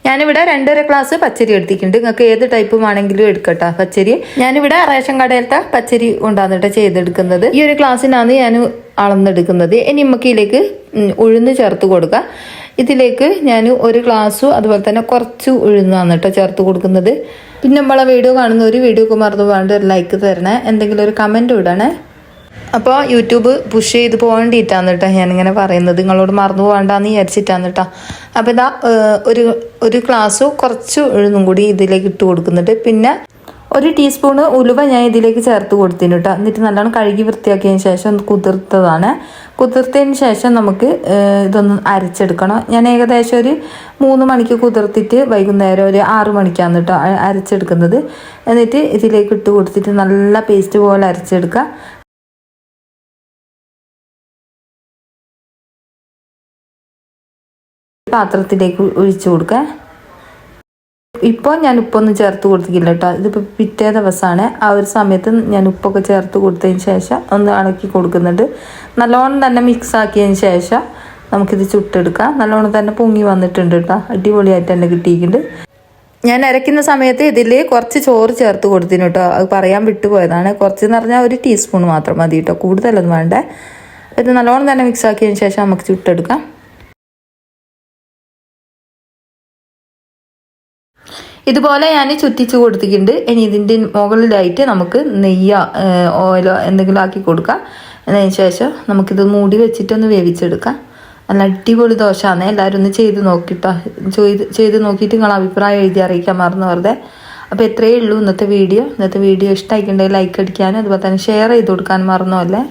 ഞാനിവിടെ 2.5 ഗ്ലാസ് പച്ചരി എടുത്തിട്ടുണ്ട്. നിങ്ങൾക്ക് ഏത് ടൈപ്പ് വേണമെങ്കിലും എടുക്കട്ടോ പച്ചരി. ഞാനിവിടെ റേഷൻ കടയിലത്തെ പച്ചരി കൊണ്ടാന്നിട്ട് ചെയ്തെടുക്കുന്നത്. ഈ ഒരു ഗ്ലാസ്സിനാണ് ഞാൻ അളന്നെടുക്കുന്നത്. ഇനി നമുക്ക് ഇതിലേക്ക് ഉഴുന്ന് ചേർത്ത് കൊടുക്കുക. ഇതിലേക്ക് ഞാൻ 1 ഗ്ലാസ്സും അതുപോലെ തന്നെ കുറച്ച് ഉഴുന്നാണ് കേട്ടോ ചേർത്ത് കൊടുക്കുന്നത്. പിന്നെ നമ്മളെ വീഡിയോ കാണുന്ന ഒരു വീഡിയോക്ക് മറന്നു പോകാണ്ട് ഒരു ലൈക്ക് തരണേ, എന്തെങ്കിലും ഒരു കമൻറ്റ് ഇടണേ. അപ്പോൾ യൂട്യൂബ് പുഷ് ചെയ്ത് പോകേണ്ടിയിട്ടാണ് കേട്ടോ ഞാനിങ്ങനെ പറയുന്നത്, നിങ്ങളോട് മറന്നു പോകണ്ടെന്ന് വിചാരിച്ചിട്ടാണ് കേട്ടോ. അപ്പോൾ ഇതാ ഒരു ഗ്ലാസ്സും കുറച്ച് ഉഴുന്നും കൂടി ഇതിലേക്ക് ഇട്ട് കൊടുക്കുന്നുണ്ട്. പിന്നെ 1 ടീസ്പൂണ് ഉലുവ ഞാൻ ഇതിലേക്ക് ചേർത്ത് കൊടുത്തിന് കേട്ടോ. എന്നിട്ട് നല്ലോണം കഴുകി വൃത്തിയാക്കിയതിന് ശേഷം കുതിർത്തതാണ്. കുതിർത്തതിന് ശേഷം നമുക്ക് ഇതൊന്ന് അരച്ചെടുക്കണം. ഞാൻ ഏകദേശം ഒരു 3 മണിക്ക് കുതിർത്തിട്ട് വൈകുന്നേരം ഒരു 6 മണിക്കാണ് കേട്ടോ അരച്ചെടുക്കുന്നത്. എന്നിട്ട് ഇതിലേക്ക് ഇട്ട് കൊടുത്തിട്ട് നല്ല പേസ്റ്റ് പോലെ അരച്ചെടുക്കുക. പാത്രത്തിലേക്ക് ഒഴിച്ചു കൊടുക്കുക. ഇപ്പോൾ ഞാൻ ഉപ്പൊന്നും ചേർത്ത് കൊടുത്തിട്ടില്ല കേട്ടോ. ഇതിപ്പോൾ പിറ്റേ ദിവസമാണ്. ആ ഒരു സമയത്ത് ഞാൻ ഉപ്പൊക്കെ ചേർത്ത് കൊടുത്തതിന് ശേഷം ഒന്ന് ഇളക്കി കൊടുക്കുന്നുണ്ട്. നല്ലോണം തന്നെ മിക്സ് ആക്കിയതിന് ശേഷം നമുക്കിത് ചുട്ടെടുക്കാം. നല്ലോണം തന്നെ പൊങ്ങി വന്നിട്ടുണ്ട് കേട്ടോ. അടിപൊളിയായിട്ട് തന്നെ കിട്ടിയിട്ടുണ്ട്. ഞാൻ അരയ്ക്കുന്ന സമയത്ത് ഇതിൽ കുറച്ച് ചോറ് ചേർത്ത് കൊടുത്തിന് കേട്ടോ. അത് പറയാൻ വിട്ടുപോയതാണ്. കുറച്ചെന്ന് പറഞ്ഞാൽ 1 ടീസ്പൂൺ മാത്രം മതി കേട്ടോ, കൂടുതലൊന്നും വേണ്ടേ. ഇത് നല്ലോണം തന്നെ മിക്സ് ആക്കിയതിന് ശേഷം നമുക്ക് ചുട്ടെടുക്കാം. ഇതുപോലെ ഞാൻ ചുറ്റിച്ച് കൊടുത്തിട്ടുണ്ട്. ഇനി ഇതിൻ്റെ മുകളിലായിട്ട് നമുക്ക് നെയ്യോ ഓയിലോ എന്തെങ്കിലും ആക്കി കൊടുക്കാം. അതിന് ശേഷം നമുക്കിത് മൂടി വെച്ചിട്ടൊന്ന് വേവിച്ചെടുക്കാം. നല്ല അടിപൊളി ദോശയാണ്. എല്ലാവരും ഒന്ന് ചെയ്ത് നോക്കിട്ടോ. ചെയ്ത് നോക്കിയിട്ട് നിങ്ങൾ അഭിപ്രായം എഴുതി അറിയിക്കാൻ മറന്നു വെറുതെ. അപ്പോൾ എത്രയേ ഉള്ളൂ ഇന്നത്തെ വീഡിയോ. ഇഷ്ടമായിട്ടുണ്ടെങ്കിൽ ലൈക്ക് അടിക്കാനും അതുപോലെ തന്നെ ഷെയർ ചെയ്ത് കൊടുക്കാനും മറന്നോ അല്ലേ.